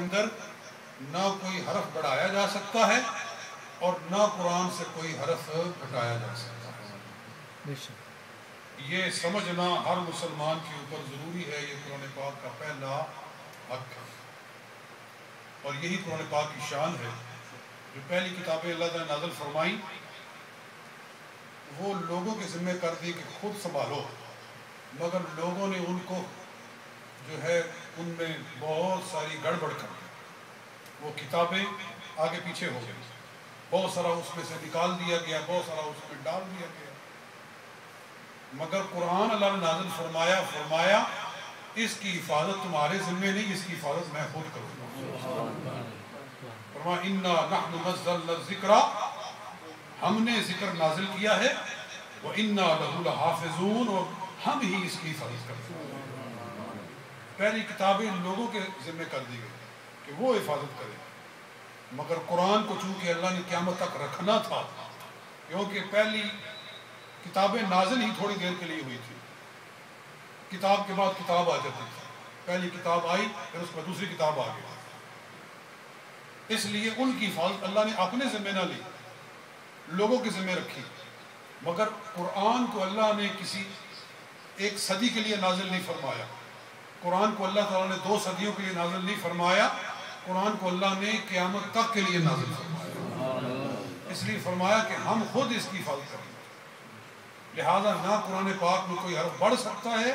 اندر نہ کوئی حرف بڑھایا جا سکتا ہے اور نہ قرآن سے کوئی حرف گھٹایا جا سکتا ہے۔ یہ سمجھنا ہر مسلمان کے اوپر ضروری ہے۔ یہ قرآن پاک کا پہلا حق ہے، اور یہی قرآن پاک کی شان ہے۔ جو پہلی کتابیں اللہ تعالیٰ نے نازل فرمائی وہ لوگوں کے ذمہ کر دی کہ خود سنبھالو، مگر لوگوں نے ان کو جو ہے ان میں بہت ساری گڑبڑ کر دی۔ وہ کتابیں آگے پیچھے ہو گئی، بہت سارا اس میں سے نکال دیا گیا، بہت سارا اس میں ڈال دیا گیا۔ مگر قرآن اللہ نے نازل فرمایا اس کی حفاظت تمہارے ذمہ نہیں، اس کی حفاظت میں خود کروں گا۔ فرمایا اِنَّا نَحْنُ نَزَّلْنَا الذِّكْرَ، ہم نے ذکر نازل کیا ہے، وَإِنَّا لَهُ لَحَافِظُونَ، اور ہم ہی اس کی حفاظت کرتے ہیں۔ پہلی کتابیں لوگوں کے ذمہ کر دی گئی کہ وہ حفاظت کریں، مگر قرآن کو چونکہ اللہ نے قیامت تک رکھنا تھا، کیونکہ پہلی کتابیں نازل ہی تھوڑی دیر کے لیے ہوئی تھی، کتاب کے بعد کتاب آ جاتی تھی، پہلی کتاب آئی پھر اس میں دوسری کتاب آ گئی، اس لیے ان کی حفاظت اللہ نے اپنے ذمہ نہ لی، لوگوں کے ذمہ رکھی۔ مگر قرآن کو اللہ نے کسی ایک صدی کے لیے نازل نہیں فرمایا، قرآن کو اللہ تعالیٰ نے 2 صدیوں کے لیے نازل نہیں فرمایا، قرآن کو اللہ نے قیامت تک کے لیے نازل فرمایا، اس لیے فرمایا کہ ہم خود اس کی حفاظت کریں۔ لہذا نہ قرآن پاک میں کوئی حرف بڑھ سکتا ہے،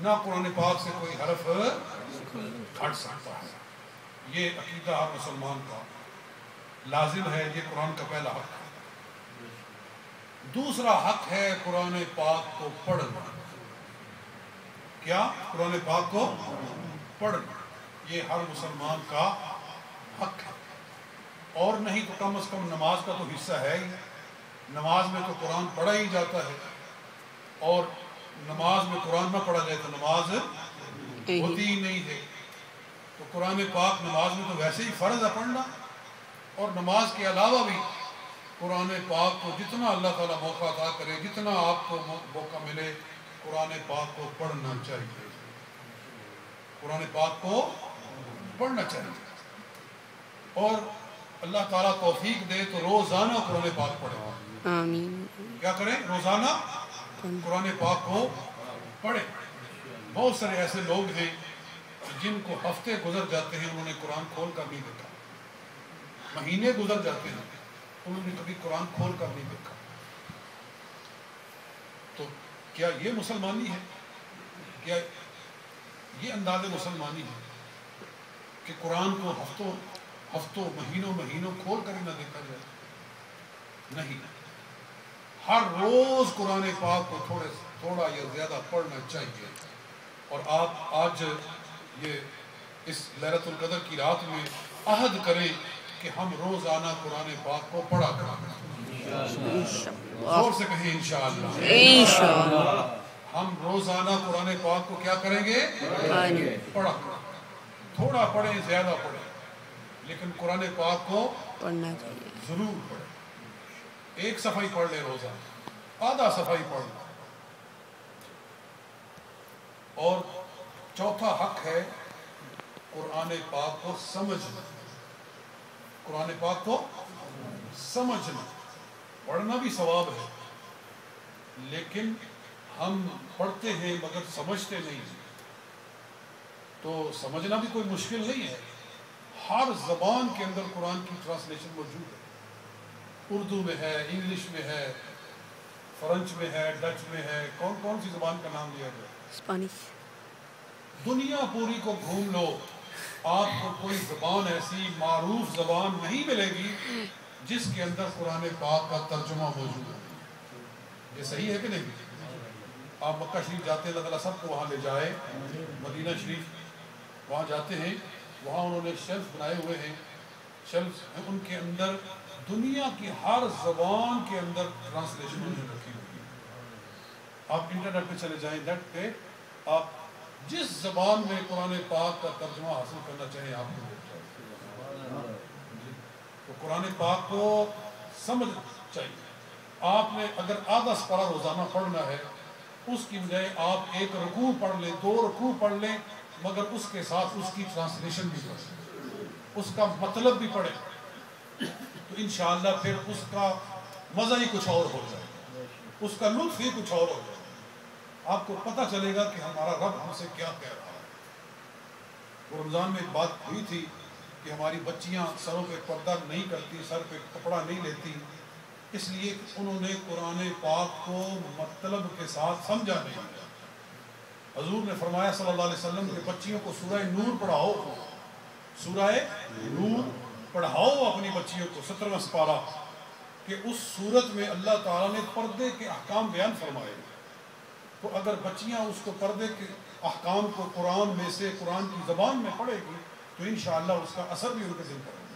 نہ قرآن پاک سے کوئی حرف گھٹ سکتا ہے۔ یہ عقیدہ ہر مسلمان کا لازم ہے، یہ قرآن کا پہلا حق ہے۔ دوسرا حق ہے قرآن پاک کو پڑھنا۔ کیا؟ قرآن پاک کو پڑھنا، یہ ہر مسلمان کا حق ہے، اور نہیں تو کم از کم نماز کا تو حصہ ہے ہی۔ نماز میں تو قرآن پڑھا ہی جاتا ہے، اور نماز میں قرآن نہ پڑھا جائے تو نماز ہوتی ہی نہیں ہے۔ تو قرآن پاک نماز میں تو ویسے ہی فرض ہے پڑھنا، اور نماز کے علاوہ بھی قرآن پاک کو جتنا اللہ تعالیٰ موقع عطا کرے، جتنا آپ کو موقع ملے، قرآن پاک کو پڑھنا چاہیے، قرآن پاک کو پڑھنا چاہیے، اور اللہ تعالیٰ توفیق دے تو روزانہ قرآن پاک پڑھیں۔ آمین۔ کیا کریں؟ روزانہ قرآن پاک کو پڑھیں۔ بہت سارے ایسے لوگ ہیں جن کو ہفتے گزر جاتے ہیں انہوں نے قرآن کھول کر نہیں دیکھا، مہینے گزر جاتے ہیں انہوں نے کبھی قرآن کھول کر نہیں دیکھا۔ تو کیا یہ مسلمانی ہے؟ کیا یہ انداز مسلمانی ہے کہ قرآن کو ہفتوں مہینوں کھول کر ہی نہ دیکھا جائے؟ نہیں، ہر روز قرآن پاک کو تھوڑا یا زیادہ پڑھنا چاہیے۔ اور آپ آج یہ اس لیلۃ القدر کی رات میں عہد کریں کہ ہم روزانہ قرآن پاک کو پڑھا کریں۔ زور سے کہیں انشاءاللہ، انشاءاللہ ہم روزانہ قرآن پاک کو کیا کریں گے؟ پڑھا کریں۔ تھوڑا پڑھیں، زیادہ پڑھیں، لیکن قرآن پاک کو پڑھنا چاہیے، ضرور پڑھیں۔ 1 صفحہ ہی پڑھ لیں روزانہ، آدھا صفحہ ہی پڑھ لیں۔ اور چوتھا حق ہے قرآن پاک کو سمجھنا۔ قرآن پاک کو سمجھنا، پڑھنا بھی ثواب ہے، لیکن ہم پڑھتے ہیں مگر سمجھتے نہیں ہیں، تو سمجھنا بھی کوئی مشکل نہیں ہے۔ ہر زبان کے اندر قرآن کی ٹرانسلیشن موجود ہے، اردو میں ہے، انگلش میں ہے، فرنچ میں ہے، ڈچ میں ہے، کون سی زبان کا نام لیا گیا؟ اسپینش۔ دنیا پوری کو گھوم لو، آپ کو کوئی زبان ایسی معروف زبان نہیں ملے گی جس کے اندر قرآن پاک کا ترجمہ موجود ہے۔ یہ صحیح ہے کہ نہیں؟ آپ مکہ شریف جاتے ہیں، اللہ تعالیٰ سب کو وہاں لے جائے، مدینہ شریف وہاں جاتے ہیں، وہاں انہوں نے شیلف بنائے ہوئے ہیں، شیلف ہیں ان کے اندر دنیا کی ہر زبان کے اندر ٹرانسلیشن رکھی ہوئی ہے۔ آپ انٹرنیٹ پہ چلے جائیں، نیٹ پہ آپ جس زبان میں قرآن پاک کا ترجمہ حاصل کرنا چاہیں آپ کو مل جائے۔ تو قرآن پاک کو سمجھ چاہیے۔ آپ نے اگر آدھا سپارہ روزانہ پڑھنا ہے، اس کی بجائے آپ 1 رکوع پڑھ لیں، 2 رکوع پڑھ لیں، مگر اس کے ساتھ اس کی ٹرانسلیشن بھی کر سکیں۔ اس کا مطلب بھی پڑھیں تو انشاءاللہ پھر اس کا مزہ ہی کچھ اور ہو جائے گا، اس کا لطف ہی کچھ اور ہو جائے گا، آپ کو پتہ چلے گا کہ ہمارا رب ہم سے کیا کہہ رہا ہے۔ وہ رمضان میں ایک بات ہوئی تھی کہ ہماری بچیاں سروں پہ پردہ نہیں کرتی، سر پہ کپڑا نہیں لیتی، اس لیے انہوں نے قرآن پاک کو مطلب کے ساتھ سمجھا نہیں۔ حضور نے فرمایا صلی اللہ علیہ وسلم کہ بچیوں کو سورہ نور پڑھاؤ، سورہ نور پڑھاؤ اپنی بچیوں کو، 17واں سپارہ، کہ اس صورت میں اللہ تعالیٰ نے پردے کے احکام بیان فرمائے۔ تو اگر بچیاں اس کو پردے کے احکام کو قرآن میں سے، قرآن کی زبان میں پڑھے گی تو انشاءاللہ اس کا اثر بھی ان کے دل پر ہوگا۔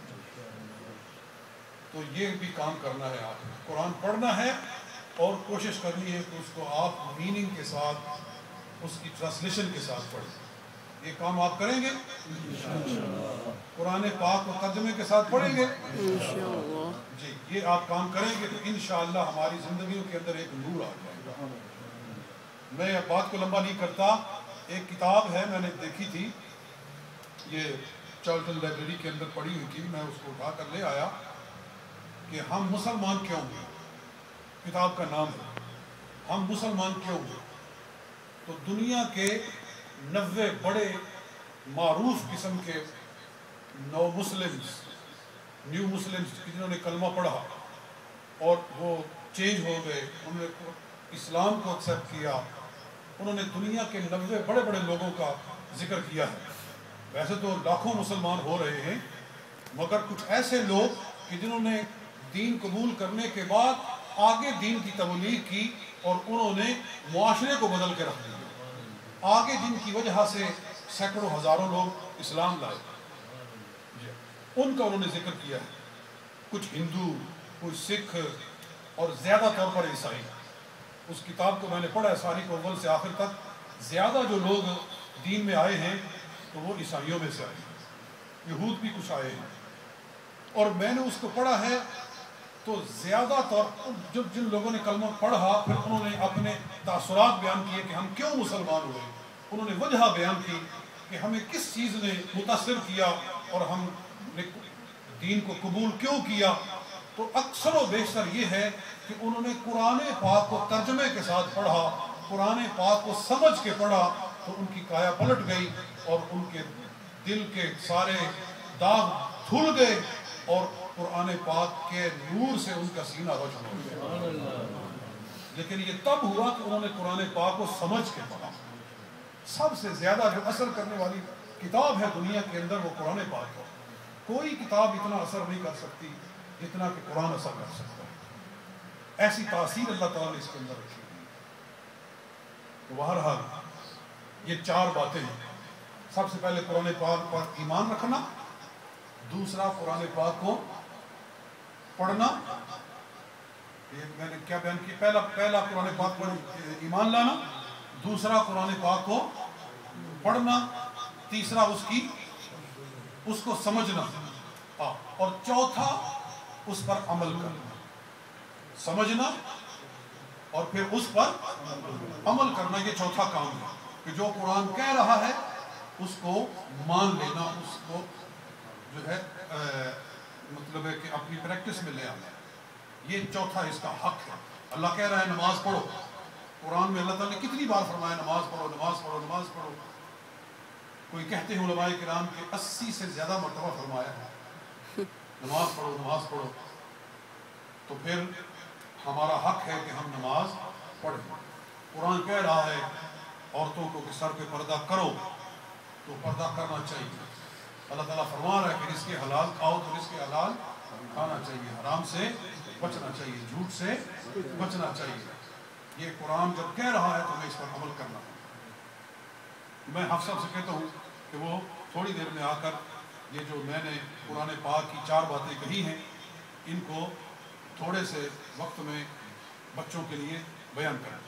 تو یہ بھی کام کرنا ہے، آپ قرآن پڑھنا ہے اور کوشش کرنی ہے کہ اس کو آپ میننگ کے ساتھ، اس کی ٹرانسلیشن کے ساتھ پڑھیں۔ یہ کام آپ کریں گے؟ قرآن پاک کو ترجمے کے ساتھ پڑھیں گے؟ انشاءاللہ۔ جی، یہ آپ کام کریں گے تو انشاءاللہ ہماری زندگیوں کے اندر ایک نور آ جائے گا۔ میں بات کو لمبا نہیں کرتا، ایک کتاب ہے میں نے دیکھی تھی، یہ چارلٹن لائبریری کے اندر پڑھی ہوئی تھی، میں اس کو اٹھا کر لے آیا کہ ہم مسلمان کیوں ہوئے، کتاب کا نام ہے ہم مسلمان کیوں ہوئے۔ تو دنیا کے 90 بڑے معروف قسم کے نیو مسلمز جنہوں نے کلمہ پڑھا اور وہ چینج ہو گئے، انہوں نے اسلام کو ایکسیپٹ کیا، انہوں نے دنیا کے 90 بڑے بڑے لوگوں کا ذکر کیا ہے۔ ویسے تو لاکھوں مسلمان ہو رہے ہیں، مگر کچھ ایسے لوگ کہ جنہوں نے دین قبول کرنے کے بعد آگے دین کی تبلیغ کی اور انہوں نے معاشرے کو بدل کے رکھ دیا، آگے جن کی وجہ سے سینکڑوں ہزاروں لوگ اسلام لائے، ان کا انہوں نے ذکر کیا ہے۔ کچھ ہندو، کچھ سکھ اور زیادہ طور پر عیسائی۔ اس کتاب کو میں نے پڑھا ہے ساری کو اول سے آخر تک، زیادہ جو لوگ دین میں آئے ہیں تو وہ عیسائیوں میں سے آئے ہیں، یہود بھی کچھ آئے ہیں، اور میں نے اس کو پڑھا ہے تو زیادہ طور جن لوگوں نے کلمہ پڑھا پھر انہوں نے اپنے تاثرات بیان کیے کہ ہم کیوں مسلمان ہوئے، انہوں نے وجہ بیان کی کہ ہمیں کس چیز نے متاثر کیا اور ہم نے دین کو قبول کیوں کیا۔ تو اکثر و بیشتر یہ ہے کہ انہوں نے قرآن پاک کو ترجمے کے ساتھ پڑھا، قرآن پاک کو سمجھ کے پڑھا تو ان کی کایا پلٹ گئی اور ان کے دل کے سارے داغ دھل گئے اور قرآن پاک کے نور سے ان کا سینہ روشن ہو گیا۔ لیکن یہ تب ہوا کہ انہوں نے قرآن پاک کو سمجھ کے پڑھا۔ سب سے زیادہ جو اثر کرنے والی کتاب ہے دنیا کے اندر وہ قرآن پاک ہے۔ کوئی کتاب اتنا اثر نہیں کر سکتی جتنا کہ قرآن اثر کر سکتا ہے، ایسی تاثیر اللہ تعالیٰ نے اس کے اندر رکھی ہوئی۔ تو بہرحال یہ 4 باتیں ہیں۔ سب سے پہلے قرآن پاک پر ایمان رکھنا، دوسرا قرآن پاک کو پڑھنا، یہ میں نے کیا بیان کیا، پہلا قرآن پاک پر ایمان لانا، دوسرا قرآن پاک کو پڑھنا، تیسرا اس کو سمجھنا، اور چوتھا اس پر عمل کرنا۔ سمجھنا اور پھر اس پر عمل کرنا، یہ چوتھا کام ہے کہ جو قرآن کہہ رہا ہے اس کو مان لینا، اس کو جو ہے مطلب ہے کہ اپنی پریکٹس میں لے آنا، یہ چوتھا اس کا حق ہے۔ اللہ کہہ رہا ہے نماز پڑھو، قرآن میں اللہ تعالیٰ نے کتنی بار فرمایا نماز پڑھو نماز پڑھو نماز پڑھو۔ کوئی کہتے ہیں علماء کرام کہ 80 سے زیادہ مرتبہ فرمایا ہے نماز پڑھو نماز پڑھو۔ تو پھر ہمارا حق ہے کہ ہم نماز پڑھیں۔ قرآن کہہ رہا ہے عورتوں کو کہ سر پہ پردہ کرو، تو پردہ کرنا چاہیے۔ اللہ تعالیٰ فرما رہا ہے کہ رزق حلال کھاؤ تو رزق حلال کھانا چاہیے، حرام سے بچنا چاہیے، جھوٹ سے بچنا چاہیے۔ یہ قرآن جب کہہ رہا ہے تو ہمیں اس پر عمل کرنا ہے۔ میں حفصہ سے کہتا ہوں کہ وہ تھوڑی دیر میں آ کر یہ جو میں نے قرآن پاک کی 4 باتیں کہی ہیں ان کو تھوڑے سے وقت میں بچوں کے لیے بیان کریں۔